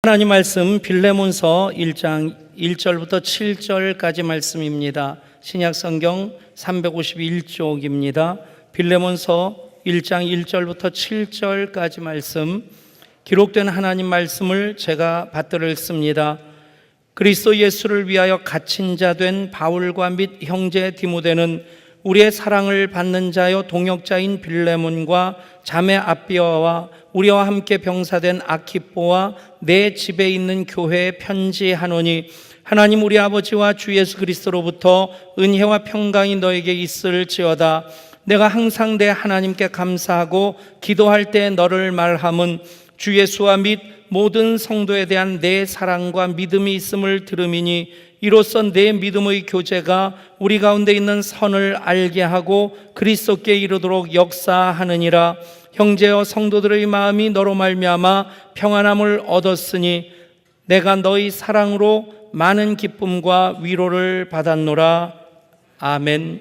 하나님 말씀 빌레몬서 1장 1절부터 7절까지 말씀입니다. 신약 성경 351쪽입니다. 빌레몬서 1장 1절부터 7절까지 말씀, 기록된 하나님 말씀을 제가 받들어 읽습니다. 그리스도 예수를 위하여 갇힌 자 된 바울과 및 형제 디모데는 우리의 사랑을 받는 자여 동역자인 빌레몬과 자매 아비아와 우리와 함께 병사된 아키포와 내 집에 있는 교회에 편지하노니, 하나님 우리 아버지와 주 예수 그리스도로부터 은혜와 평강이 너에게 있을지어다. 내가 항상 내 하나님께 감사하고 기도할 때 너를 말함은 주 예수와 및 모든 성도에 대한 내 사랑과 믿음이 있음을 들음이니, 이로써 내 믿음의 교제가 우리 가운데 있는 선을 알게 하고 그리스도께 이르도록 역사하느니라. 형제여, 성도들의 마음이 너로 말미암아 평안함을 얻었으니 내가 너희 사랑으로 많은 기쁨과 위로를 받았노라. 아멘.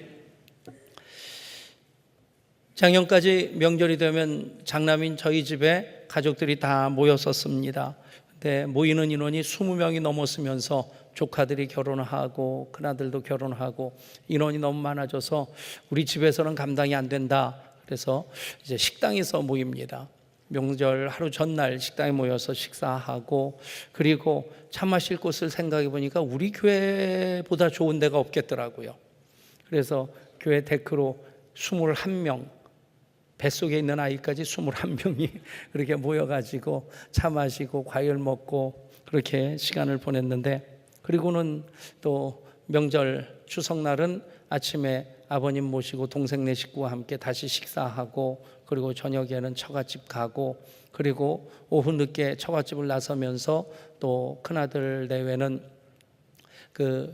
작년까지 명절이 되면 장남인 저희 집에 가족들이 다 모였었습니다. 근데 모이는 인원이 20명이 넘었으면서 조카들이 결혼하고 큰아들도 결혼하고 인원이 너무 많아져서 우리 집에서는 감당이 안 된다. 그래서 이제 식당에서 모입니다. 명절 하루 전날 식당에 모여서 식사하고, 그리고 차 마실 곳을 생각해 보니까 우리 교회보다 좋은 데가 없겠더라고요. 그래서 교회 데크로 21명, 뱃속에 있는 아이까지 21명이 그렇게 모여가지고 차 마시고 과일 먹고 그렇게 시간을 보냈는데, 그리고는 또 명절 추석날은 아침에 아버님 모시고 동생네 식구와 함께 다시 식사하고, 그리고 저녁에는 처갓집 가고, 그리고 오후 늦게 처갓집을 나서면서 또 큰아들 내외는 그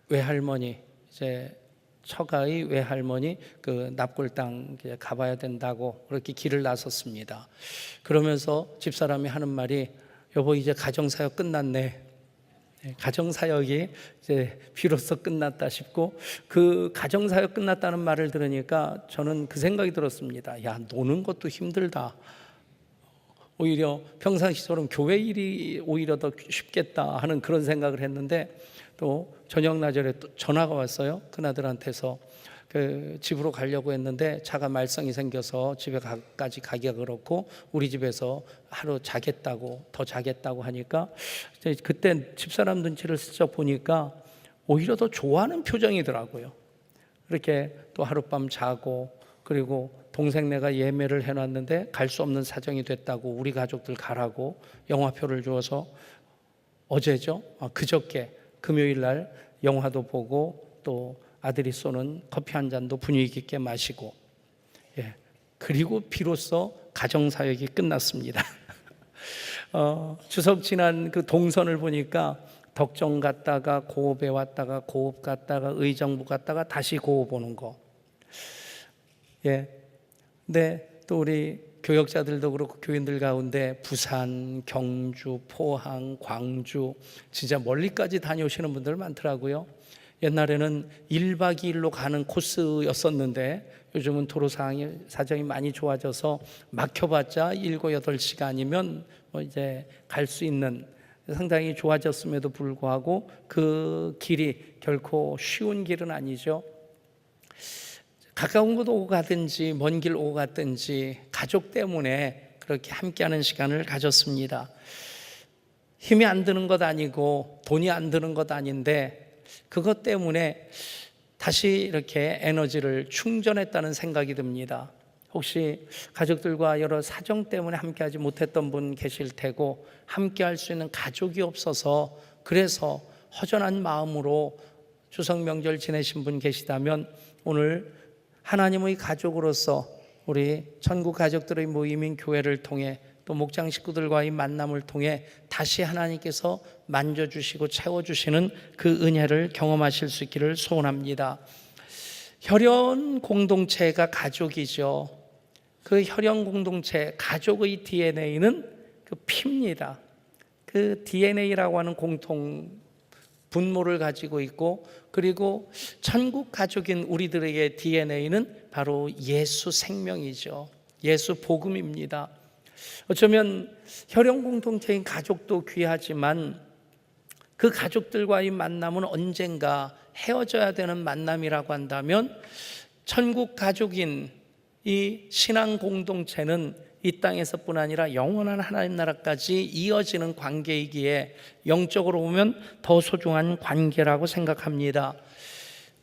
외할머니, 이제 처가의 외할머니 그 납골당 가봐야 된다고 그렇게 길을 나섰습니다. 그러면서 집사람이 하는 말이, 여보 이제 가정사역 끝났네. 가정사역이 이제 비로소 끝났다 싶고, 그 가정사역 끝났다는 말을 들으니까 저는 그 생각이 들었습니다. 야, 노는 것도 힘들다. 오히려 평상시처럼 교회 일이 오히려 더 쉽겠다 하는 그런 생각을 했는데, 또 저녁 나절에 또 전화가 왔어요. 큰아들한테서 그 집으로 가려고 했는데 차가 말썽이 생겨서 집에까지 가기가 그렇고 우리 집에서 하루 자겠다고, 더 자겠다고 하니까 그때 집사람 눈치를 슬쩍 보니까 오히려 더 좋아하는 표정이더라고요. 그렇게 또 하룻밤 자고, 그리고 동생네가 예매를 해놨는데 갈 수 없는 사정이 됐다고 우리 가족들 가라고 영화표를 주어서 어제죠? 그저께 금요일 날 영화도 보고 또 아들이 쏘는 커피 한 잔도 분위기 있게 마시고, 그리고 비로소 가정사역이 끝났습니다. 추석 지난 그 동선을 보니까 덕정 갔다가 고읍에 왔다가 고읍 갔다가 의정부 갔다가 다시 고읍 오는 거. 근데 또 우리 교역자들도 그렇고 교인들 가운데 부산, 경주, 포항, 광주 진짜 멀리까지 다녀오시는 분들 많더라고요. 옛날에는 1박 2일로 가는 코스였었는데 요즘은 도로 사정이 많이 좋아져서 막혀봤자 7, 8시간이면 이제 갈 수 있는, 상당히 좋아졌음에도 불구하고 그 길이 결코 쉬운 길은 아니죠. 가까운 곳 오고 가든지 먼 길 오고 갔든지 가족 때문에 그렇게 함께하는 시간을 가졌습니다. 힘이 안 드는 것 아니고 돈이 안 드는 것 아닌데, 그것 때문에 다시 이렇게 에너지를 충전했다는 생각이 듭니다. 혹시 가족들과 여러 사정 때문에 함께하지 못했던 분 계실 테고, 함께할 수 있는 가족이 없어서 그래서 허전한 마음으로 추석 명절 지내신 분 계시다면, 오늘 하나님의 가족으로서 우리 천국 가족들의 모임인 교회를 통해 또 목장 식구들과의 만남을 통해 다시 하나님께서 만져주시고 채워주시는 그 은혜를 경험하실 수 있기를 소원합니다. 혈연 공동체가 가족이죠. 그 혈연 공동체, 가족의 DNA는 그 피입니다. 그 DNA라고 하는 공통 분모를 가지고 있고, 그리고 천국 가족인 우리들에게 DNA는 바로 예수 생명이죠. 예수 복음입니다. 어쩌면 혈연 공동체인 가족도 귀하지만 그 가족들과의 만남은 언젠가 헤어져야 되는 만남이라고 한다면 천국 가족인 이 신앙 공동체는 이 땅에서뿐 아니라 영원한 하나님 나라까지 이어지는 관계이기에 영적으로 보면 더 소중한 관계라고 생각합니다.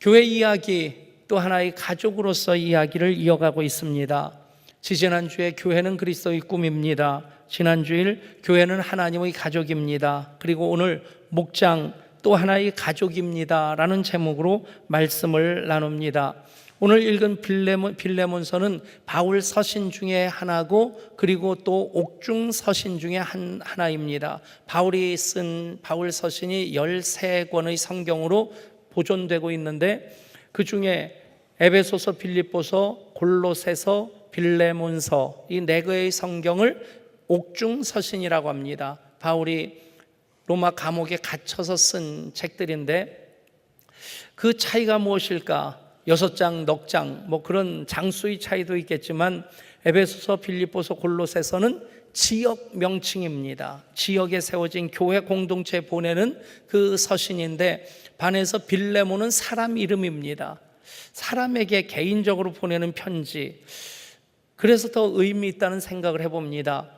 교회 이야기 또 하나의 가족으로서 이야기를 이어가고 있습니다. 지지난주에 교회는 그리스도의 꿈입니다. 지난주일 교회는 하나님의 가족입니다. 그리고 오늘 목장 또 하나의 가족입니다 라는 제목으로 말씀을 나눕니다. 오늘 읽은 빌레몬서는 바울 서신 중에 하나고 그리고 또 옥중 서신 중에 하나입니다. 바울이 쓴 바울 서신이 13권의 성경으로 보존되고 있는데 그 중에 에베소서, 빌립보서, 골로새서, 빌레몬서 이 4개의 성경을 옥중 서신이라고 합니다. 바울이 로마 감옥에 갇혀서 쓴 책들인데 그 차이가 무엇일까? 6장, 넉 장, 그런 장수의 차이도 있겠지만 에베소서, 빌립보서, 골로새서는 지역 명칭입니다. 지역에 세워진 교회 공동체에 보내는 그 서신인데 반해서 빌레몬은 사람 이름입니다. 사람에게 개인적으로 보내는 편지. 그래서 더 의미 있다는 생각을 해봅니다.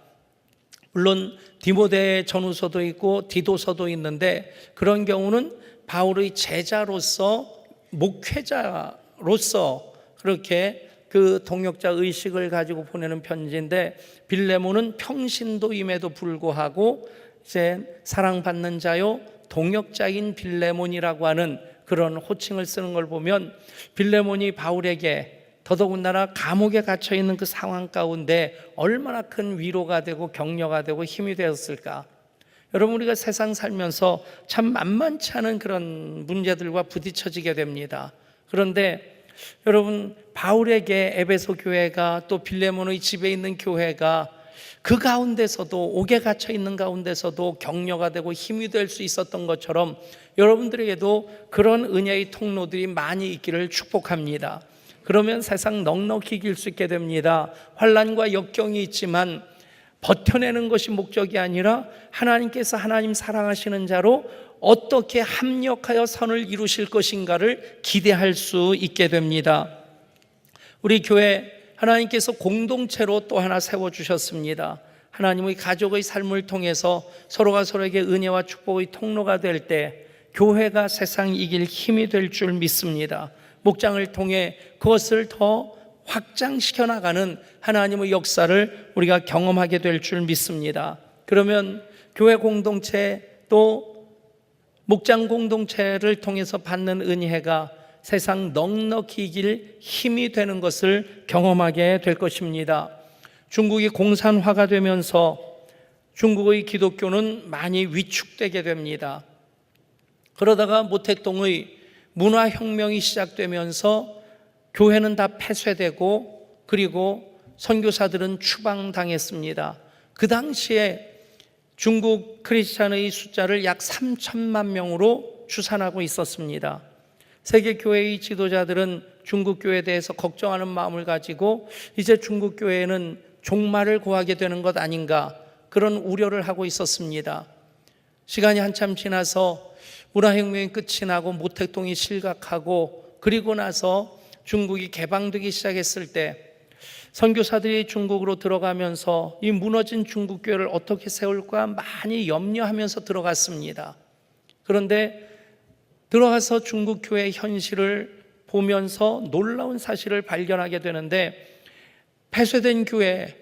물론 디모데 전후서도 있고 디도서도 있는데 그런 경우는 바울의 제자로서 목회자로서 그렇게 그 동역자 의식을 가지고 보내는 편지인데 빌레몬은 평신도임에도 불구하고 이제 사랑받는 자요 동역자인 빌레몬이라고 하는 그런 호칭을 쓰는 걸 보면 빌레몬이 바울에게 더더군다나 감옥에 갇혀 있는 그 상황 가운데 얼마나 큰 위로가 되고 격려가 되고 힘이 되었을까. 여러분, 우리가 세상 살면서 참 만만치 않은 그런 문제들과 부딪혀지게 됩니다. 그런데 여러분, 바울에게 에베소 교회가 또 빌레몬의 집에 있는 교회가 그 가운데서도 옥에 갇혀 있는 가운데서도 격려가 되고 힘이 될 수 있었던 것처럼 여러분들에게도 그런 은혜의 통로들이 많이 있기를 축복합니다. 그러면 세상 넉넉히 이길 수 있게 됩니다. 환난과 역경이 있지만 버텨내는 것이 목적이 아니라 하나님께서 하나님 사랑하시는 자로 어떻게 합력하여 선을 이루실 것인가를 기대할 수 있게 됩니다. 우리 교회 하나님께서 공동체로 또 하나 세워주셨습니다. 하나님의 가족의 삶을 통해서 서로가 서로에게 은혜와 축복의 통로가 될 때 교회가 세상 이길 힘이 될 줄 믿습니다. 목장을 통해 그것을 더 확장시켜 나가는 하나님의 역사를 우리가 경험하게 될 줄 믿습니다. 그러면 교회 공동체 또 목장 공동체를 통해서 받는 은혜가 세상 넉넉히 이길 힘이 되는 것을 경험하게 될 것입니다. 중국이 공산화가 되면서 중국의 기독교는 많이 위축되게 됩니다. 그러다가 모택동의 문화혁명이 시작되면서 교회는 다 폐쇄되고 그리고 선교사들은 추방당했습니다. 그 당시에 중국 크리스찬의 숫자를 약 3천만 명으로 추산하고 있었습니다. 세계교회의 지도자들은 중국교회에 대해서 걱정하는 마음을 가지고 이제 중국교회는 종말을 고하게 되는 것 아닌가 그런 우려를 하고 있었습니다. 시간이 한참 지나서 문화혁명이 끝이 나고 모택동이 실각하고 그리고 나서 중국이 개방되기 시작했을 때 선교사들이 중국으로 들어가면서 이 무너진 중국교회를 어떻게 세울까 많이 염려하면서 들어갔습니다. 그런데 들어가서 중국교회의 현실을 보면서 놀라운 사실을 발견하게 되는데 폐쇄된 교회,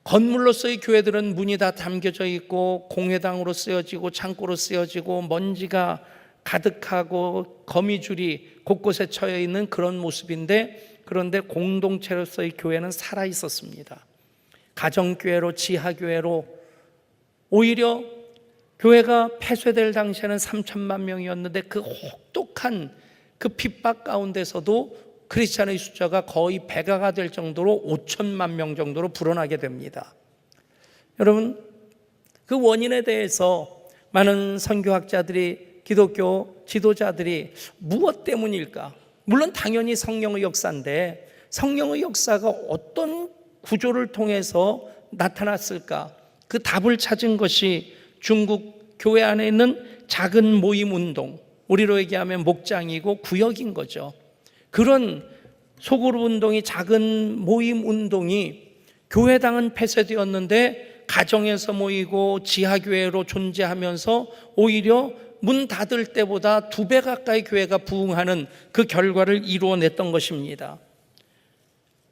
건물로서의 교회들은 문이 다 잠겨져 있고 공회당으로 쓰여지고 창고로 쓰여지고 먼지가 가득하고 거미줄이 곳곳에 처해 있는 그런 모습인데 그런데 공동체로서의 교회는 살아 있었습니다. 가정교회로 지하교회로 오히려 교회가 폐쇄될 당시에는 3천만 명이었는데 그 혹독한 그 핍박 가운데서도 크리스찬의 숫자가 거의 배가가 될 정도로 5천만 명 정도로 불어나게 됩니다. 여러분, 그 원인에 대해서 많은 선교학자들이 기독교 지도자들이 무엇 때문일까? 물론 당연히 성령의 역사인데 성령의 역사가 어떤 구조를 통해서 나타났을까? 그 답을 찾은 것이 중국 교회 안에 있는 작은 모임 운동, 우리로 얘기하면 목장이고 구역인 거죠. 그런 소그룹 운동이, 작은 모임 운동이, 교회당은 폐쇄되었는데 가정에서 모이고 지하교회로 존재하면서 오히려 문 닫을 때보다 2배 가까이 교회가 부흥하는 그 결과를 이루어냈던 것입니다.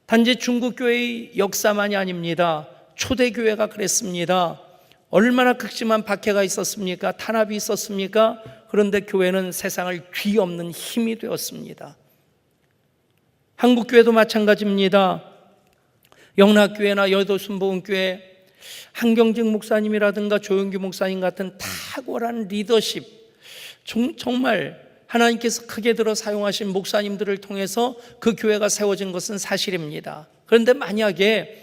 단지 중국 교회의 역사만이 아닙니다. 초대교회가 그랬습니다. 얼마나 극심한 박해가 있었습니까? 탄압이 있었습니까? 그런데 교회는 세상을 뒤엎는 힘이 되었습니다. 한국교회도 마찬가지입니다. 영락교회나 여의도 순복음교회, 한경직 목사님이라든가 조영규 목사님 같은 탁월한 리더십, 정말 하나님께서 크게 들어 사용하신 목사님들을 통해서 그 교회가 세워진 것은 사실입니다. 그런데 만약에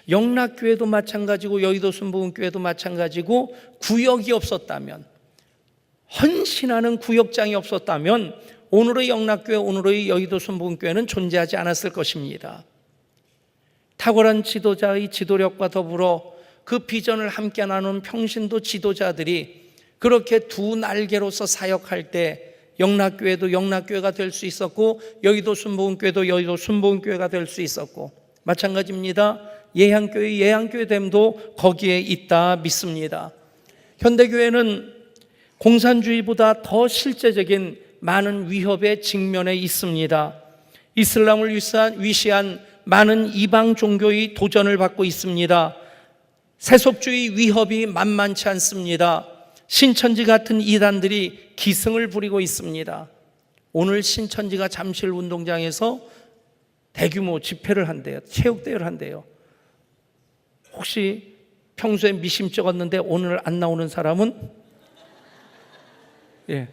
영락교회도 마찬가지고 여의도 순복음교회도 마찬가지고 구역이 없었다면, 헌신하는 구역장이 없었다면 오늘의 영락교회, 오늘의 여의도 순복음교회는 존재하지 않았을 것입니다. 탁월한 지도자의 지도력과 더불어 그 비전을 함께 나누는 평신도 지도자들이 그렇게 두 날개로서 사역할 때 영락교회도 영락교회가 될 수 있었고, 여의도 순복음교회도 여의도 순복음교회가 될 수 있었고, 마찬가지입니다. 예향교회 예향교회됨도 거기에 있다 믿습니다. 현대교회는 공산주의보다 더 실제적인 많은 위협에 직면해 있습니다. 이슬람을 위시한 많은 이방 종교의 도전을 받고 있습니다. 세속주의 위협이 만만치 않습니다. 신천지 같은 이단들이 기승을 부리고 있습니다. 오늘 신천지가 잠실 운동장에서 대규모 집회를 한대요. 체육대회를 한대요. 혹시 평소에 미심쩍었는데 오늘 안 나오는 사람은? 예.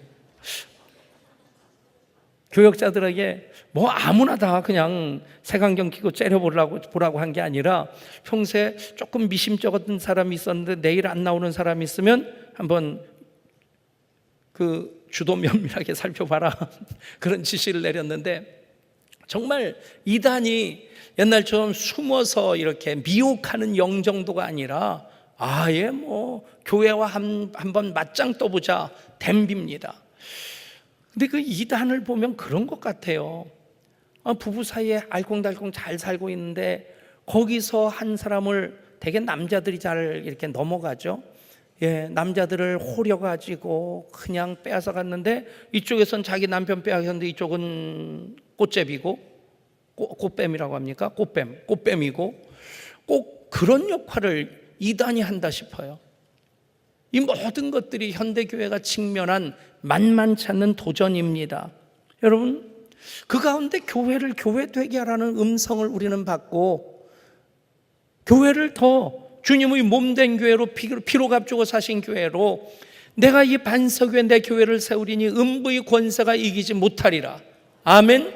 교역자들에게 뭐 아무나 다 그냥 색안경 끼고 째려보라고 한 게 아니라, 평소에 조금 미심쩍었던 사람이 있었는데 내일 안 나오는 사람이 있으면 한번 그 주도 면밀하게 살펴봐라 그런 지시를 내렸는데, 정말 이단이 옛날처럼 숨어서 이렇게 미혹하는 영 정도가 아니라 아예 뭐 교회와 한번 맞짱 떠보자 댐비입니다. 근데 그 이단을 보면 그런 것 같아요. 부부 사이에 알콩달콩 잘 살고 있는데 거기서 한 사람을, 되게 남자들이 잘 이렇게 넘어가죠. 예, 남자들을 호려가지고 그냥 빼앗아 갔는데, 이쪽에선 자기 남편 빼앗았는데 이쪽은 꽃제비고, 꽃뱀이라고 합니까? 꽃뱀이고, 꼭 그런 역할을 이단이 한다 싶어요. 이 모든 것들이 현대교회가 직면한 만만치 않는 도전입니다. 여러분, 그 가운데 교회를 교회 되게 하라는 음성을 우리는 받고, 교회를 더 주님의 몸된 교회로, 피로 값주고 사신 교회로, 내가 이 반석에 내 교회를 세우리니 음부의 권세가 이기지 못하리라. 아멘.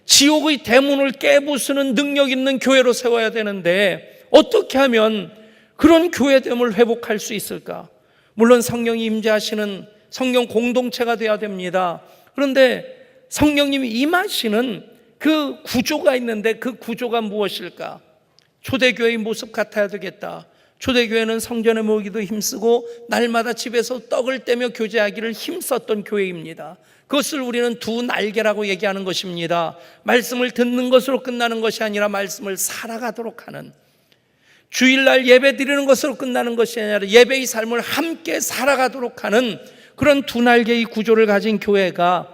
지옥의 대문을 깨부수는 능력 있는 교회로 세워야 되는데 어떻게 하면 그런 교회됨을 회복할 수 있을까? 물론 성령이 임재하시는 성령 공동체가 되어야 됩니다. 그런데 성령님이 임하시는 그 구조가 있는데, 그 구조가 무엇일까? 초대교회의 모습 같아야 되겠다. 초대교회는 성전에 모이기도 힘쓰고 날마다 집에서 떡을 떼며 교제하기를 힘썼던 교회입니다. 그것을 우리는 두 날개라고 얘기하는 것입니다. 말씀을 듣는 것으로 끝나는 것이 아니라 말씀을 살아가도록 하는, 주일날 예배 드리는 것으로 끝나는 것이 아니라 예배의 삶을 함께 살아가도록 하는 그런 두 날개의 구조를 가진 교회가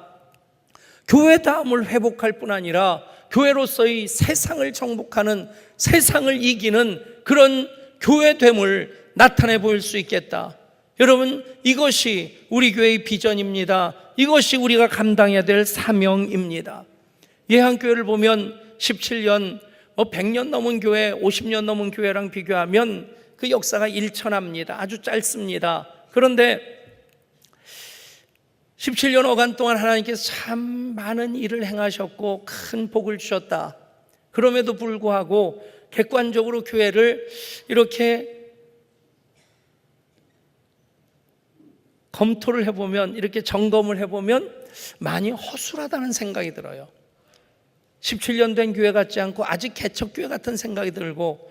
교회다움을 회복할 뿐 아니라 교회로서의 세상을 정복하는, 세상을 이기는 그런 교회됨을 나타내 보일 수 있겠다. 여러분, 이것이 우리 교회의 비전입니다. 이것이 우리가 감당해야 될 사명입니다. 예한교회를 보면 17년, 100년 넘은 교회, 50년 넘은 교회랑 비교하면 그 역사가 일천합니다. 아주 짧습니다. 그런데 17년 5간 동안 하나님께서 참 많은 일을 행하셨고 큰 복을 주셨다. 그럼에도 불구하고 객관적으로 교회를 이렇게 검토를 해보면, 이렇게 점검을 해보면 많이 허술하다는 생각이 들어요. 17년 된 교회 같지 않고 아직 개척교회 같은 생각이 들고,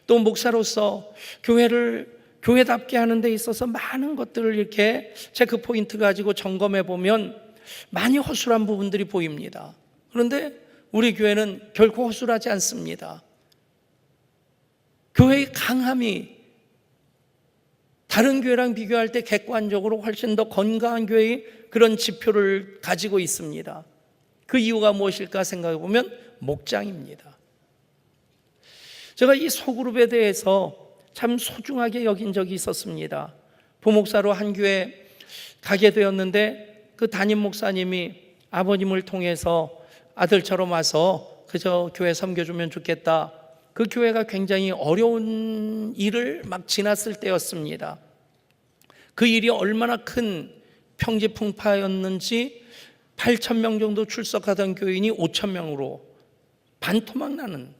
또 목사로서 교회를 교회답게 하는 데 있어서 많은 것들을 이렇게 체크 포인트 가지고 점검해 보면 많이 허술한 부분들이 보입니다. 그런데 우리 교회는 결코 허술하지 않습니다. 교회의 강함이 다른 교회랑 비교할 때 객관적으로 훨씬 더 건강한 교회의 그런 지표를 가지고 있습니다. 그 이유가 무엇일까 생각해 보면 목장입니다. 제가 이 소그룹에 대해서 참 소중하게 여긴 적이 있었습니다. 부목사로 한 교회 가게 되었는데 그 담임 목사님이 아버님을 통해서 아들처럼 와서 그저 교회 섬겨주면 좋겠다. 그 교회가 굉장히 어려운 일을 막 지났을 때였습니다. 그 일이 얼마나 큰 평지풍파였는지 8,000명 정도 출석하던 교인이 5,000명으로 반토막 나는,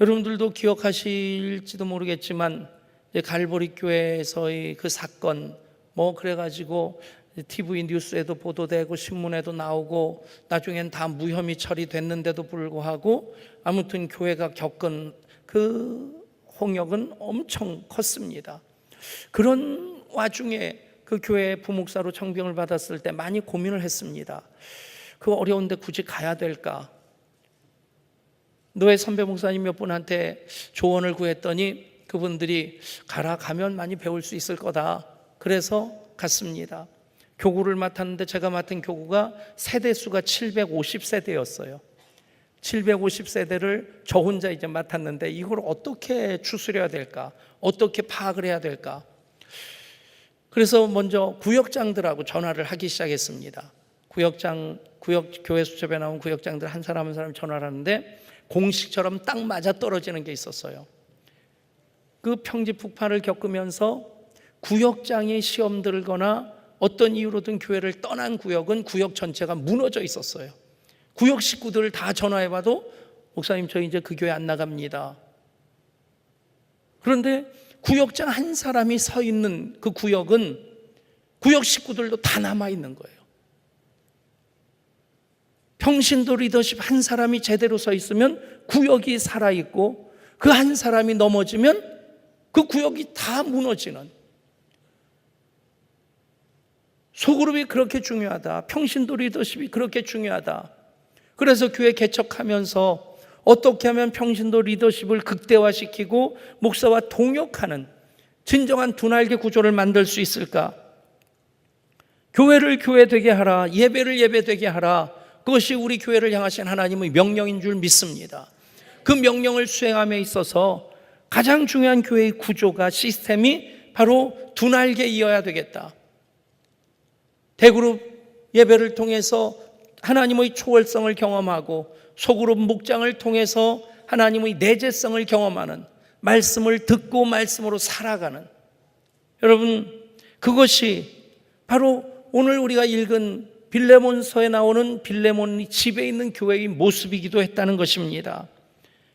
여러분들도 기억하실지도 모르겠지만 갈보리 교회에서의 그 사건 그래가지고 TV 뉴스에도 보도되고 신문에도 나오고 나중엔 다 무혐의 처리됐는데도 불구하고 아무튼 교회가 겪은 그 홍역은 엄청 컸습니다. 그런 와중에 그 교회 부목사로 청빙을 받았을 때 많이 고민을 했습니다. 그 어려운데 굳이 가야 될까? 노예 선배 목사님 몇 분한테 조언을 구했더니 그분들이 가면 많이 배울 수 있을 거다. 그래서 갔습니다. 교구를 맡았는데 제가 맡은 교구가 세대수가 750세대였어요. 750세대를 저 혼자 이제 맡았는데 이걸 어떻게 추스려야 될까? 어떻게 파악을 해야 될까? 그래서 먼저 구역장들하고 전화를 하기 시작했습니다. 교회 수첩에 나온 구역장들 한 사람 한 사람 전화를 하는데 공식처럼 딱 맞아 떨어지는 게 있었어요. 그 평지풍파를 겪으면서 구역장의 시험 들거나 어떤 이유로든 교회를 떠난 구역은 구역 전체가 무너져 있었어요. 구역 식구들을 다 전화해봐도 목사님 저 이제 그 교회 안 나갑니다. 그런데 구역장 한 사람이 서 있는 그 구역은 구역 식구들도 다 남아있는 거예요. 평신도 리더십 한 사람이 제대로 서 있으면 구역이 살아있고 그 한 사람이 넘어지면 그 구역이 다 무너지는, 소그룹이 그렇게 중요하다. 평신도 리더십이 그렇게 중요하다. 그래서 교회 개척하면서 어떻게 하면 평신도 리더십을 극대화시키고 목사와 동역하는 진정한 두 날개 구조를 만들 수 있을까? 교회를 교회되게 하라. 예배를 예배되게 하라. 그것이 우리 교회를 향하신 하나님의 명령인 줄 믿습니다. 그 명령을 수행함에 있어서 가장 중요한 교회의 구조가, 시스템이 바로 두 날개이어야 되겠다. 대그룹 예배를 통해서 하나님의 초월성을 경험하고 소그룹 목장을 통해서 하나님의 내재성을 경험하는, 말씀을 듣고 말씀으로 살아가는, 여러분 그것이 바로 오늘 우리가 읽은 빌레몬서에 나오는 빌레몬이 집에 있는 교회의 모습이기도 했다는 것입니다.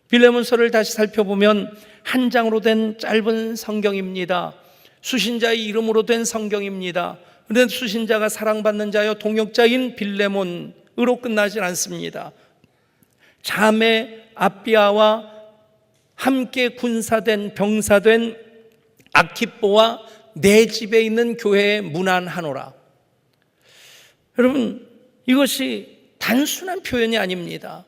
빌레몬서를 다시 살펴보면 한 장으로 된 짧은 성경입니다. 수신자의 이름으로 된 성경입니다. 그런데 수신자가 사랑받는 자여 동역자인 빌레몬으로 끝나질 않습니다. 자매 아비아와 함께 군사된 병사된 아키뽀와 내 집에 있는 교회에 문안하노라. 여러분 이것이 단순한 표현이 아닙니다.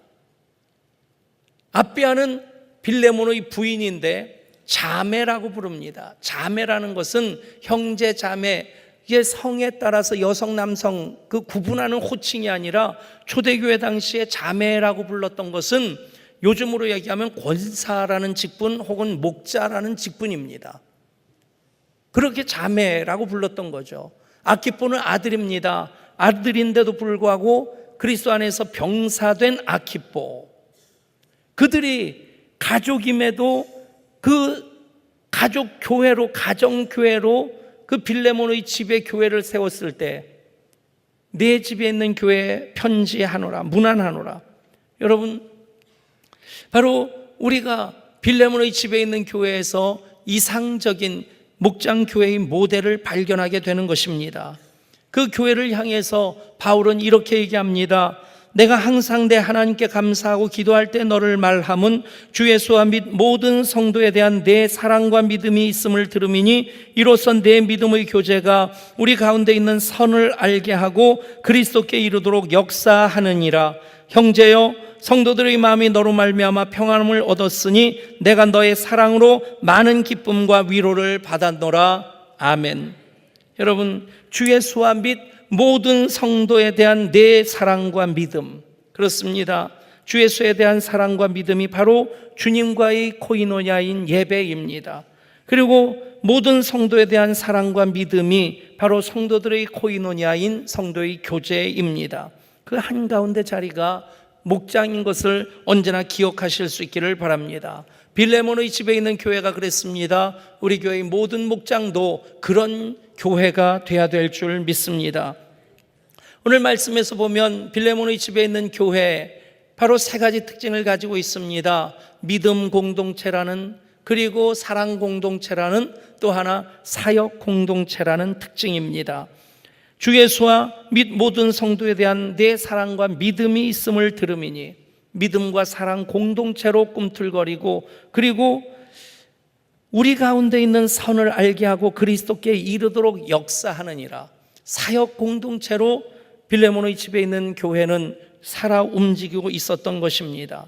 아비아는 빌레몬의 부인인데 자매라고 부릅니다. 자매라는 것은 형제 자매, 이게 성에 따라서 여성 남성 그 구분하는 호칭이 아니라 초대교회 당시에 자매라고 불렀던 것은 요즘으로 얘기하면 권사라는 직분 혹은 목자라는 직분입니다. 그렇게 자매라고 불렀던 거죠. 아키뽀는 아들입니다. 아들인데도 불구하고 그리스도 안에서 병사된 아키뽀, 그들이 가족임에도 그 가족 교회로, 가정 교회로 그 빌레몬의 집에 교회를 세웠을 때 내 집에 있는 교회에 편지하노라, 문안하노라. 여러분 바로 우리가 빌레몬의 집에 있는 교회에서 이상적인 목장 교회의 모델을 발견하게 되는 것입니다. 그 교회를 향해서 바울은 이렇게 얘기합니다. 내가 항상 내 하나님께 감사하고 기도할 때 너를 말함은 주 예수와 및 모든 성도에 대한 내 사랑과 믿음이 있음을 들음이니 이로써 내 믿음의 교제가 우리 가운데 있는 선을 알게 하고 그리스도께 이르도록 역사하느니라. 형제여, 성도들의 마음이 너로 말미암아 평안함을 얻었으니 내가 너의 사랑으로 많은 기쁨과 위로를 받았노라. 아멘. 여러분, 주 예수와 및 모든 성도에 대한 내 사랑과 믿음, 그렇습니다. 주 예수에 대한 사랑과 믿음이 바로 주님과의 코이노냐인 예배입니다. 그리고 모든 성도에 대한 사랑과 믿음이 바로 성도들의 코이노냐인 성도의 교제입니다. 그 한가운데 자리가 목장인 것을 언제나 기억하실 수 있기를 바랍니다. 빌레몬의 집에 있는 교회가 그랬습니다. 우리 교회의 모든 목장도 그런 교회가 돼야 될 줄 믿습니다. 오늘 말씀에서 보면 빌레몬의 집에 있는 교회, 바로 세 가지 특징을 가지고 있습니다. 믿음 공동체라는, 그리고 사랑 공동체라는, 또 하나 사역 공동체라는 특징입니다. 주 예수와 및 모든 성도에 대한 내 사랑과 믿음이 있음을 들음이니 믿음과 사랑 공동체로 꿈틀거리고, 그리고 우리 가운데 있는 선을 알게 하고 그리스도께 이르도록 역사하느니라. 사역 공동체로 빌레몬의 집에 있는 교회는 살아 움직이고 있었던 것입니다.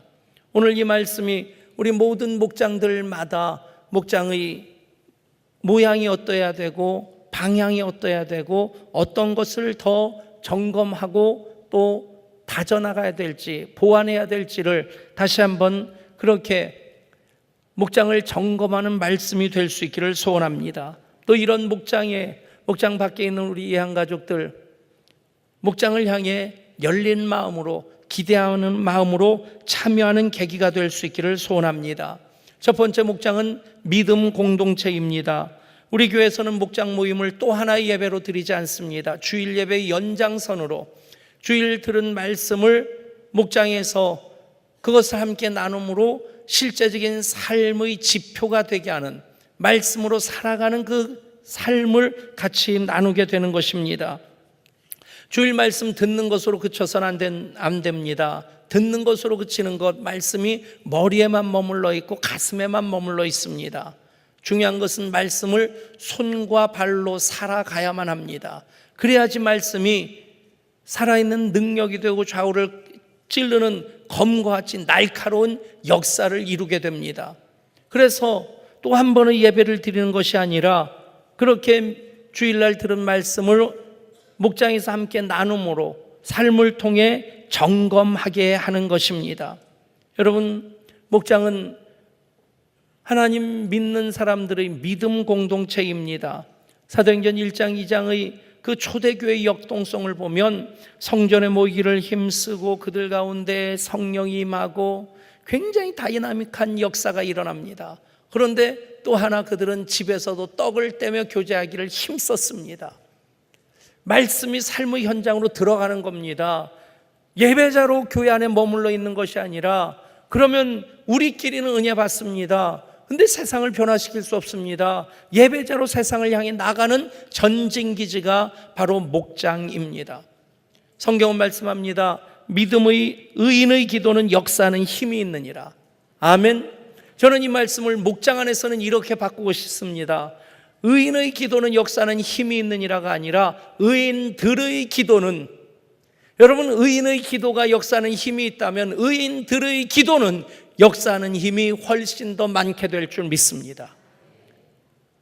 오늘 이 말씀이 우리 모든 목장들마다 목장의 모양이 어떠해야 되고 방향이 어떠해야 되고 어떤 것을 더 점검하고 또 다져나가야 될지 보완해야 될지를 다시 한번 그렇게 목장을 점검하는 말씀이 될 수 있기를 소원합니다. 또 이런 목장 밖에 있는 우리 예한가족들, 목장을 향해 열린 마음으로 기대하는 마음으로 참여하는 계기가 될 수 있기를 소원합니다. 첫 번째 목장은 믿음 공동체입니다. 우리 교회에서는 목장 모임을 또 하나의 예배로 드리지 않습니다. 주일 예배의 연장선으로 주일 들은 말씀을 목장에서 그것을 함께 나눔으로 실제적인 삶의 지표가 되게 하는, 말씀으로 살아가는 그 삶을 같이 나누게 되는 것입니다. 주일 말씀 듣는 것으로 그쳐서는 안 됩니다. 듣는 것으로 그치는 것, 말씀이 머리에만 머물러 있고 가슴에만 머물러 있습니다. 중요한 것은 말씀을 손과 발로 살아가야만 합니다. 그래야지 말씀이 살아있는 능력이 되고 좌우를 찌르는 검과 같이 날카로운 역사를 이루게 됩니다. 그래서 또 한 번의 예배를 드리는 것이 아니라 그렇게 주일날 들은 말씀을 목장에서 함께 나눔으로 삶을 통해 점검하게 하는 것입니다. 여러분, 목장은 하나님 믿는 사람들의 믿음 공동체입니다. 사도행전 1장 2장의 그 초대교회의 역동성을 보면 성전에 모이기를 힘쓰고 그들 가운데 성령이 임하고 굉장히 다이나믹한 역사가 일어납니다. 그런데 또 하나 그들은 집에서도 떡을 떼며 교제하기를 힘썼습니다. 말씀이 삶의 현장으로 들어가는 겁니다. 예배자로 교회 안에 머물러 있는 것이 아니라, 그러면 우리끼리는 은혜 받습니다. 근데 세상을 변화시킬 수 없습니다. 예배자로 세상을 향해 나가는 전진기지가 바로 목장입니다. 성경은 말씀합니다. 믿음의 의인의 기도는 역사하는 힘이 있느니라. 아멘. 저는 이 말씀을 목장 안에서는 이렇게 바꾸고 싶습니다. 의인의 기도는 역사하는 힘이 있느니라가 아니라 의인들의 기도는, 여러분, 의인의 기도가 역사하는 힘이 있다면 의인들의 기도는 역사하는 힘이 훨씬 더 많게 될 줄 믿습니다.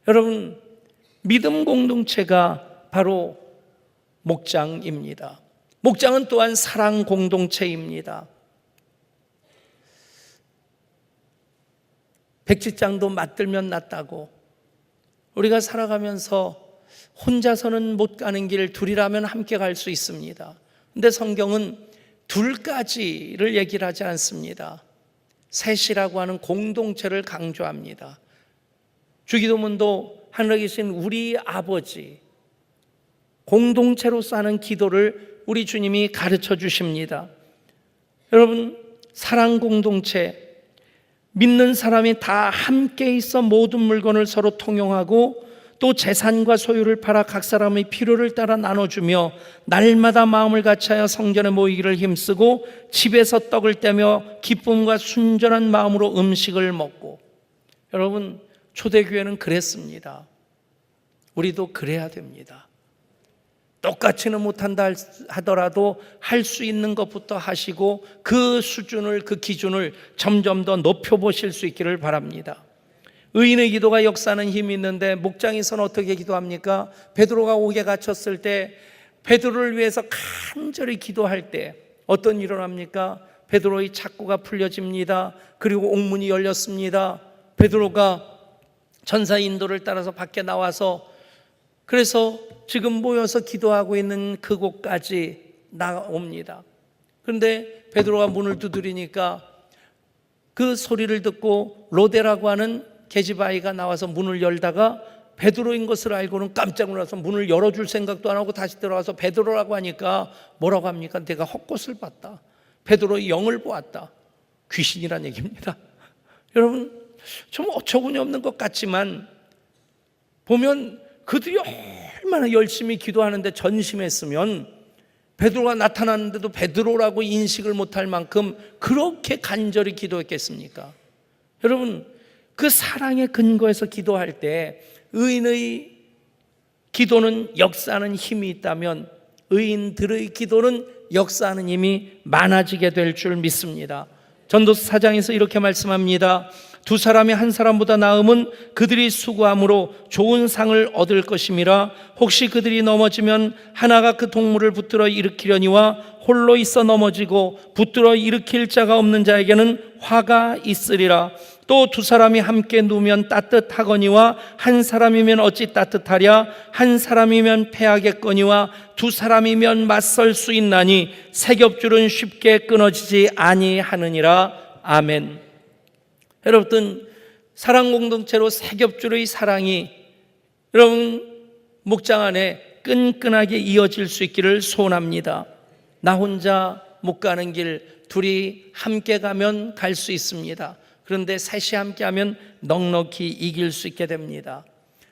여러분, 믿음 공동체가 바로 목장입니다. 목장은 또한 사랑 공동체입니다. 백지장도 맞들면 낫다고, 우리가 살아가면서 혼자서는 못 가는 길 둘이라면 함께 갈 수 있습니다. 근데 성경은 둘까지를 얘기를 하지 않습니다. 셋이라고 하는 공동체를 강조합니다. 주기도문도 하늘에 계신 우리 아버지, 공동체로서 하는 기도를 우리 주님이 가르쳐 주십니다. 여러분, 사랑 공동체, 믿는 사람이 다 함께 있어 모든 물건을 서로 통용하고 또 재산과 소유를 팔아 각 사람의 필요를 따라 나눠주며 날마다 마음을 같이하여 성전에 모이기를 힘쓰고 집에서 떡을 떼며 기쁨과 순전한 마음으로 음식을 먹고. 여러분, 초대교회는 그랬습니다. 우리도 그래야 됩니다. 똑같이는 못한다 하더라도 할 수 있는 것부터 하시고 그 수준을, 그 기준을 점점 더 높여보실 수 있기를 바랍니다. 의인의 기도가 역사하는 힘이 있는데 목장에서는 어떻게 기도합니까? 베드로가 옥에 갇혔을 때 베드로를 위해서 간절히 기도할 때 어떤 일이 일어납니까? 베드로의 착고가 풀려집니다. 그리고 옥문이 열렸습니다. 베드로가 전사 인도를 따라서 밖에 나와서, 그래서 지금 모여서 기도하고 있는 그곳까지 나옵니다. 그런데 베드로가 문을 두드리니까 그 소리를 듣고 로데라고 하는 계집아이가 나와서 문을 열다가 베드로인 것을 알고는 깜짝 놀라서 문을 열어줄 생각도 안 하고 다시 들어가서 베드로라고 하니까 뭐라고 합니까? 내가 헛것을 봤다. 베드로의 영을 보았다. 귀신이란 얘기입니다. 여러분, 좀 어처구니 없는 것 같지만 보면 그들이 얼마나 열심히 기도하는데 전심했으면 베드로가 나타났는데도 베드로라고 인식을 못할 만큼 그렇게 간절히 기도했겠습니까? 여러분, 그 사랑의 근거에서 기도할 때 의인의 기도는 역사하는 힘이 있다면 의인들의 기도는 역사하는 힘이 많아지게 될 줄 믿습니다. 전도서 4장에서 이렇게 말씀합니다. 두 사람이 한 사람보다 나음은 그들이 수고함으로 좋은 상을 얻을 것임이라. 혹시 그들이 넘어지면 하나가 그 동물을 붙들어 일으키려니와 홀로 있어 넘어지고 붙들어 일으킬 자가 없는 자에게는 화가 있으리라. 또 두 사람이 함께 누우면 따뜻하거니와 한 사람이면 어찌 따뜻하랴. 한 사람이면 패하겠거니와 두 사람이면 맞설 수 있나니 색엽줄은 쉽게 끊어지지 아니하느니라. 아멘. 여러분, 사랑 공동체로 색엽줄의 사랑이 여러분 목장 안에 끈끈하게 이어질 수 있기를 소원합니다. 나 혼자 못 가는 길 둘이 함께 가면 갈 수 있습니다. 그런데 셋이 함께 하면 넉넉히 이길 수 있게 됩니다.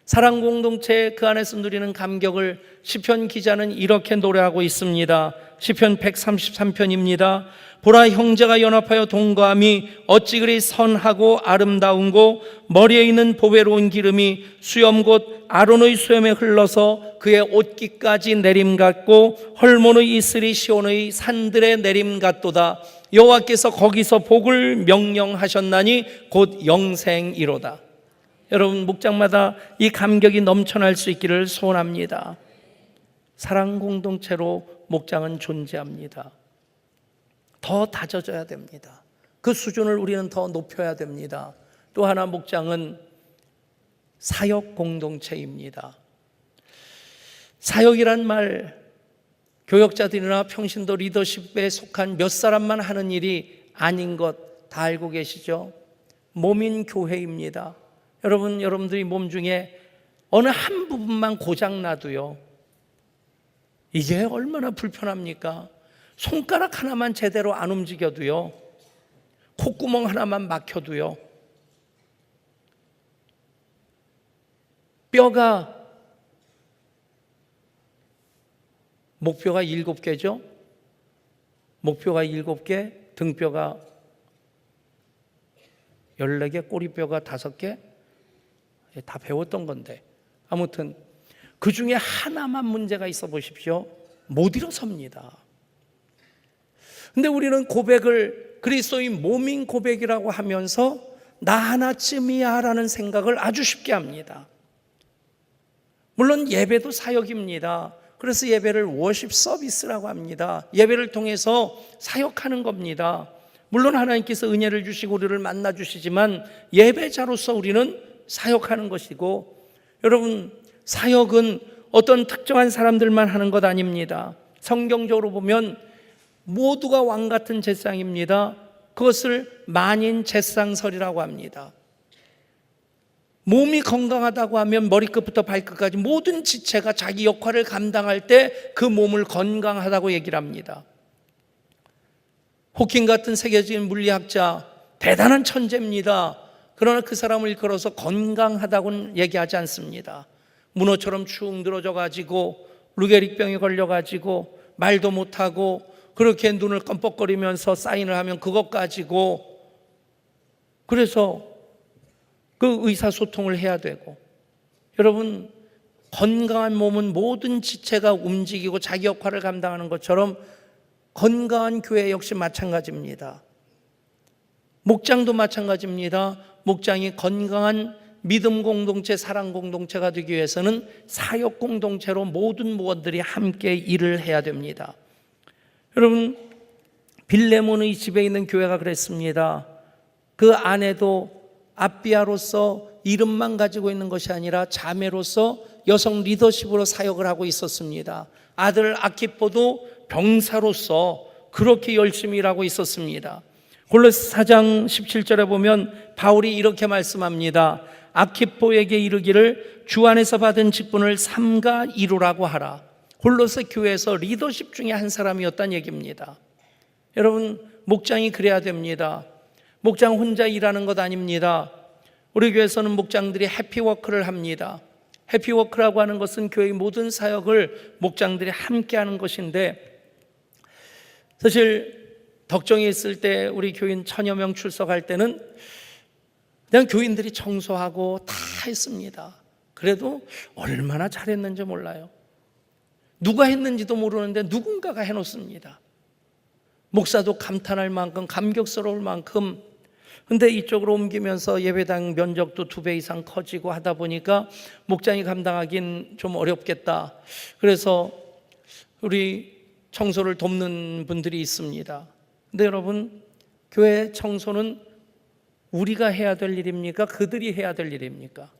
사랑 공동체 그 안에서 누리는 감격을 시편 기자는 이렇게 노래하고 있습니다. 시편 133편입니다. 보라, 형제가 연합하여 동거함이 어찌 그리 선하고 아름다운고 머리에 있는 보배로운 기름이 수염 곧 아론의 수염에 흘러서 그의 옷깃까지 내림 같고 헐몬의 이슬이 시온의 산들에 내림 같도다. 여호와께서 거기서 복을 명령하셨나니 곧 영생이로다. 여러분, 목장마다 이 감격이 넘쳐날 수 있기를 소원합니다. 사랑 공동체로 목장은 존재합니다. 더 다져져야 됩니다. 그 수준을 우리는 더 높여야 됩니다. 또 하나, 목장은 사역 공동체입니다. 사역이란 말, 교역자들이나 평신도 리더십에 속한 몇 사람만 하는 일이 아닌 것 다 알고 계시죠? 몸인 교회입니다. 여러분들이 몸 중에 어느 한 부분만 고장나도요, 이게 얼마나 불편합니까? 손가락 하나만 제대로 안 움직여도요, 콧구멍 하나만 막혀도요, 뼈가, 목뼈가 7개죠? 목뼈가 7개, 등뼈가 14개, 꼬리뼈가 5개? 다 배웠던 건데, 아무튼 그 중에 하나만 문제가 있어 보십시오. 못 일어섭니다. 근데 우리는 고백을 그리스도인 몸인 고백이라고 하면서 나 하나쯤이야 라는 생각을 아주 쉽게 합니다. 물론 예배도 사역입니다. 그래서 예배를 워십 서비스라고 합니다. 예배를 통해서 사역하는 겁니다. 물론 하나님께서 은혜를 주시고 우리를 만나 주시지만 예배자로서 우리는 사역하는 것이고, 여러분, 사역은 어떤 특정한 사람들만 하는 것 아닙니다. 성경적으로 보면 모두가 왕 같은 제상입니다. 그것을 만인 제상설이라고 합니다. 몸이 건강하다고 하면 머리끝부터 발끝까지 모든 지체가 자기 역할을 감당할 때 그 몸을 건강하다고 얘기를 합니다. 호킹 같은 세계적인 물리학자, 대단한 천재입니다. 그러나 그 사람을 일컬어서 건강하다고는 얘기하지 않습니다. 문어처럼 축 늘어져 가지고 루게릭병에 걸려 가지고 말도 못하고 그렇게 눈을 껌뻑거리면서 사인을 하면 그것 가지고, 그래서 그 의사소통을 해야 되고, 여러분 건강한 몸은 모든 지체가 움직이고 자기 역할을 감당하는 것처럼 건강한 교회 역시 마찬가지입니다. 목장도 마찬가지입니다. 목장이 건강한 믿음 공동체, 사랑 공동체가 되기 위해서는 사역 공동체로 모든 무원들이 함께 일을 해야 됩니다. 여러분 빌레몬의 집에 있는 교회가 그랬습니다. 그 안에도 아비아로서 이름만 가지고 있는 것이 아니라 자매로서 여성 리더십으로 사역을 하고 있었습니다. 아들 아키포도 병사로서 그렇게 열심히 일하고 있었습니다. 골로새 4장 17절에 보면 바울이 이렇게 말씀합니다. 아키포에게 이르기를 주 안에서 받은 직분을 삼가 이루라고 하라. 골로새 교회에서 리더십 중에 한 사람이었다는 얘기입니다. 여러분 목장이 그래야 됩니다. 목장 혼자 일하는 것 아닙니다. 우리 교회에서는 목장들이 해피워크를 합니다. 해피워크라고 하는 것은 교회의 모든 사역을 목장들이 함께 하는 것인데, 사실 덕정에 있을 때 우리 교인 1000여 명 출석할 때는 그냥 교인들이 청소하고 다 했습니다. 그래도 얼마나 잘했는지 몰라요. 누가 했는지도 모르는데 누군가가 해놓습니다. 목사도 감탄할 만큼, 감격스러울 만큼. 근데 이쪽으로 옮기면서 예배당 면적도 2배 이상 커지고 하다 보니까 목장이 감당하긴 좀 어렵겠다. 그래서 우리 청소를 돕는 분들이 있습니다. 근데 여러분 교회 청소는 우리가 해야 될 일입니까? 그들이 해야 될 일입니까?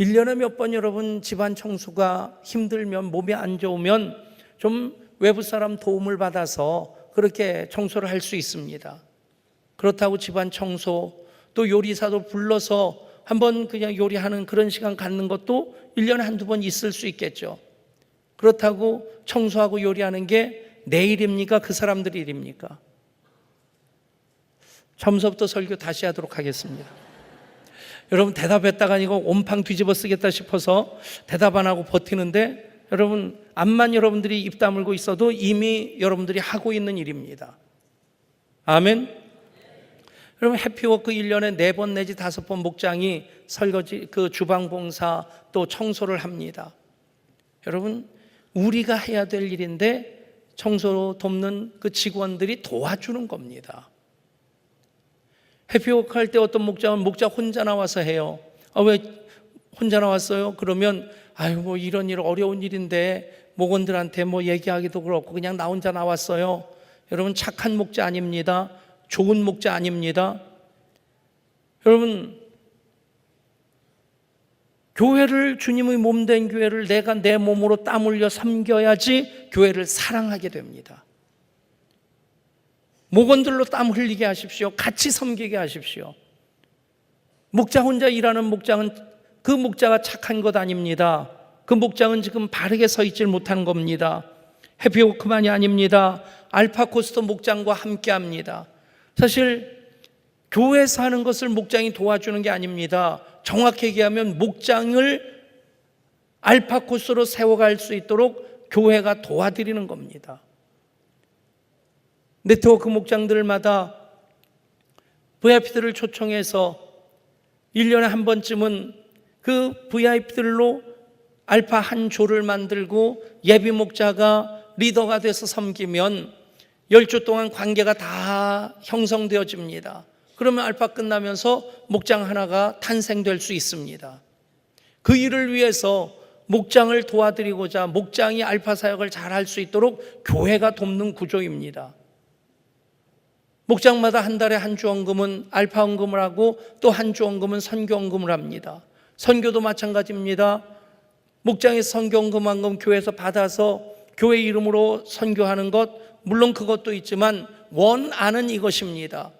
1년에 몇 번 여러분 집안 청소가 힘들면, 몸이 안 좋으면 좀 외부 사람 도움을 받아서 그렇게 청소를 할 수 있습니다. 그렇다고 집안 청소, 또 요리사도 불러서 한번 그냥 요리하는 그런 시간 갖는 것도 1년에 한두 번 있을 수 있겠죠. 그렇다고 청소하고 요리하는 게 내 일입니까? 그 사람들 일입니까? 처음부터 설교 다시 하도록 하겠습니다. 여러분 대답했다가 아니고 온팡 뒤집어 쓰겠다 싶어서 대답 안 하고 버티는데, 여러분 암만 여러분들이 입 다물고 있어도 이미 여러분들이 하고 있는 일입니다. 아멘. 여러분 해피워크 1년에 4번 내지 5번 목장이 설거지, 그 주방 봉사 또 청소를 합니다. 여러분 우리가 해야 될 일인데 청소 돕는 그 직원들이 도와주는 겁니다. 해피워크 할 때 어떤 목장은 목자 혼자 나와서 해요. 왜 혼자 나왔어요? 그러면 뭐 이런 일 어려운 일인데 목원들한테 뭐 얘기하기도 그렇고 그냥 나 혼자 나왔어요. 여러분 착한 목자 아닙니다. 좋은 목자 아닙니다. 여러분 교회를, 주님의 몸된 교회를 내가 내 몸으로 땀 흘려 섬겨야지 교회를 사랑하게 됩니다. 목원들로 땀 흘리게 하십시오. 같이 섬기게 하십시오. 목자 혼자 일하는 목장은 그 목자가 착한 것 아닙니다. 그 목장은 지금 바르게 서 있질 못하는 겁니다. 해피워크만이 아닙니다. 알파코스토 목장과 함께 합니다. 사실 교회에서 하는 것을 목장이 도와주는 게 아닙니다. 정확히 얘기하면 목장을 알파코스로 세워갈 수 있도록 교회가 도와드리는 겁니다. 네트워크 목장들마다 VIP들을 초청해서 1년에 한 번쯤은 그 VIP들로 알파 한 조를 만들고 예비 목자가 리더가 돼서 섬기면 10주 동안 관계가 다 형성되어집니다. 그러면 알파 끝나면서 목장 하나가 탄생될 수 있습니다. 그 일을 위해서 목장을 도와드리고자 목장이 알파 사역을 잘 할 수 있도록 교회가 돕는 구조입니다. 목장마다 한 달에 한 주원금은 알파 원금을 하고 또 한 주원금은 선교 원금을 합니다. 선교도 마찬가지입니다. 목장에서 선교 원금 한 금 교회에서 받아서 교회 이름으로 선교하는 것, 물론 그것도 있지만 원안은 이것입니다.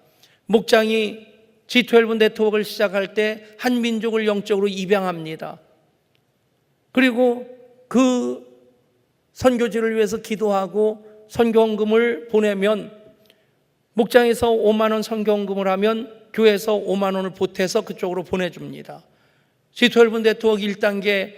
목장이 G12 네트워크를 시작할 때 한 민족을 영적으로 입양합니다. 그리고 그 선교지를 위해서 기도하고 선교원금을 보내면 목장에서 5만 원 선교원금을 하면 교회에서 5만 원을 보태서 그쪽으로 보내줍니다. G12 네트워크 1단계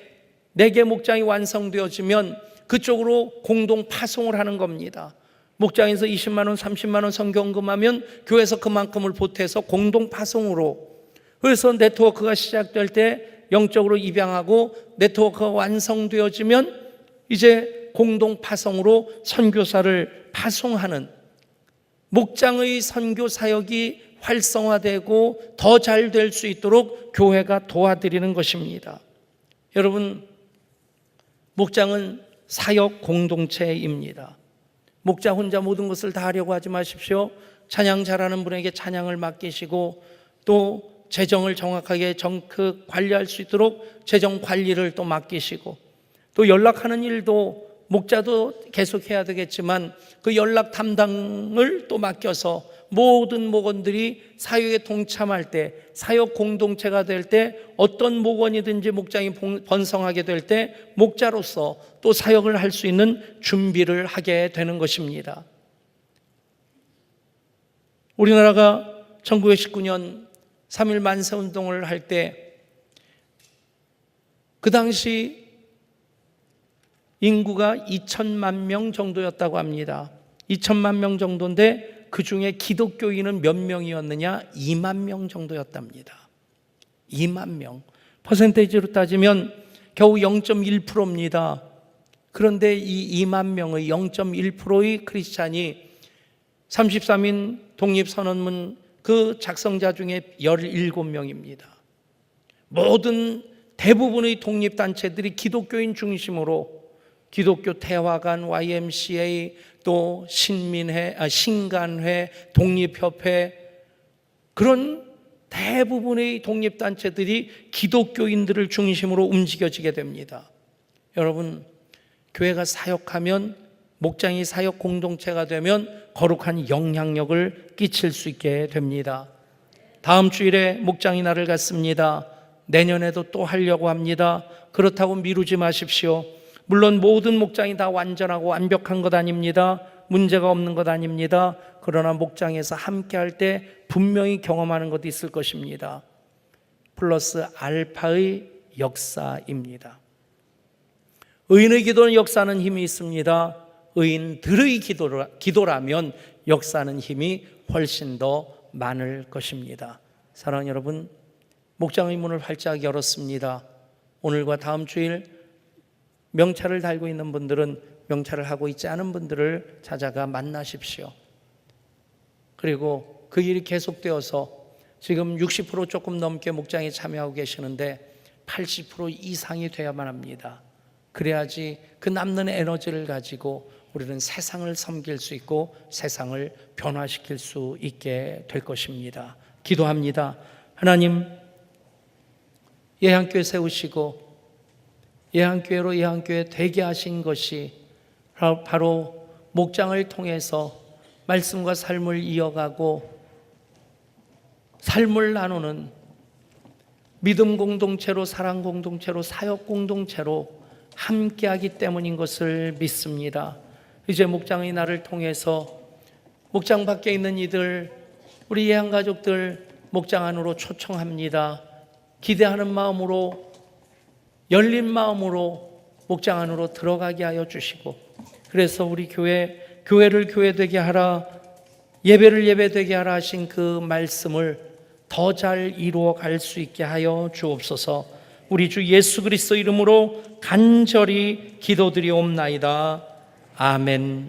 4개 목장이 완성되어지면 그쪽으로 공동 파송을 하는 겁니다. 목장에서 20만 원, 30만 원 성경금하면 교회에서 그만큼을 보태서 공동 파송으로, 그래서 네트워크가 시작될 때 영적으로 입양하고 네트워크가 완성되어지면 이제 공동 파송으로 선교사를 파송하는, 목장의 선교 사역이 활성화되고 더 잘 될 수 있도록 교회가 도와드리는 것입니다. 여러분, 목장은 사역 공동체입니다. 목자 혼자 모든 것을 다 하려고 하지 마십시오. 찬양 잘하는 분에게 찬양을 맡기시고, 또 재정을 정확하게 관리할 수 있도록 재정 관리를 또 맡기시고, 또 연락하는 일도 목자도 계속해야 되겠지만 그 연락 담당을 또 맡겨서 모든 목원들이 사역에 동참할 때, 사역 공동체가 될 때, 어떤 목원이든지 목장이 번성하게 될 때 목자로서 또 사역을 할 수 있는 준비를 하게 되는 것입니다. 우리나라가 1919년 3.1 만세운동을 할 때 그 당시 인구가 2천만 명 정도였다고 합니다. 2천만 명 정도인데 그 중에 기독교인은 몇 명이었느냐? 2만 명 정도였답니다. 2만 명. 퍼센테이지로 따지면 겨우 0.1%입니다. 그런데 이 2만 명의 0.1%의 크리스찬이 33인 독립선언문 그 작성자 중에 17명입니다. 모든 대부분의 독립단체들이 기독교인 중심으로 기독교 대화관, YMCA, 또 신간회, 독립협회, 그런 대부분의 독립단체들이 기독교인들을 중심으로 움직여지게 됩니다. 여러분, 교회가 사역하면, 목장이 사역 공동체가 되면 거룩한 영향력을 끼칠 수 있게 됩니다. 다음 주일에 목장이 날을 갖습니다. 내년에도 또 하려고 합니다. 그렇다고 미루지 마십시오. 물론 모든 목장이 다 완전하고 완벽한 것 아닙니다. 문제가 없는 것 아닙니다. 그러나 목장에서 함께 할 때 분명히 경험하는 것도 있을 것입니다. 플러스 알파의 역사입니다. 의인의 기도는 역사는 힘이 있습니다. 의인들의 기도라면 역사는 힘이 훨씬 더 많을 것입니다. 사랑하는 여러분, 목장의 문을 활짝 열었습니다. 오늘과 다음 주일 명찰을 달고 있는 분들은 명찰을 하고 있지 않은 분들을 찾아가 만나십시오. 그리고 그 일이 계속되어서 지금 60% 조금 넘게 목장에 참여하고 계시는데 80% 이상이 되어야만 합니다. 그래야지 그 남는 에너지를 가지고 우리는 세상을 섬길 수 있고 세상을 변화시킬 수 있게 될 것입니다. 기도합니다. 하나님, 예한교회 세우시고 예한교회로 예한교회 되게 하신 것이 바로 목장을 통해서 말씀과 삶을 이어가고 삶을 나누는 믿음 공동체로, 사랑 공동체로, 사역 공동체로 함께하기 때문인 것을 믿습니다. 이제 목장의 날을 통해서 목장 밖에 있는 이들, 우리 예한가족들 목장 안으로 초청합니다. 기대하는 마음으로, 열린 마음으로 목장 안으로 들어가게 하여 주시고, 그래서 우리 교회를 교회되게 하라, 예배를 예배되게 하라 하신 그 말씀을 더 잘 이루어 갈 수 있게 하여 주옵소서. 우리 주 예수 그리스도 이름으로 간절히 기도드리옵나이다. 아멘.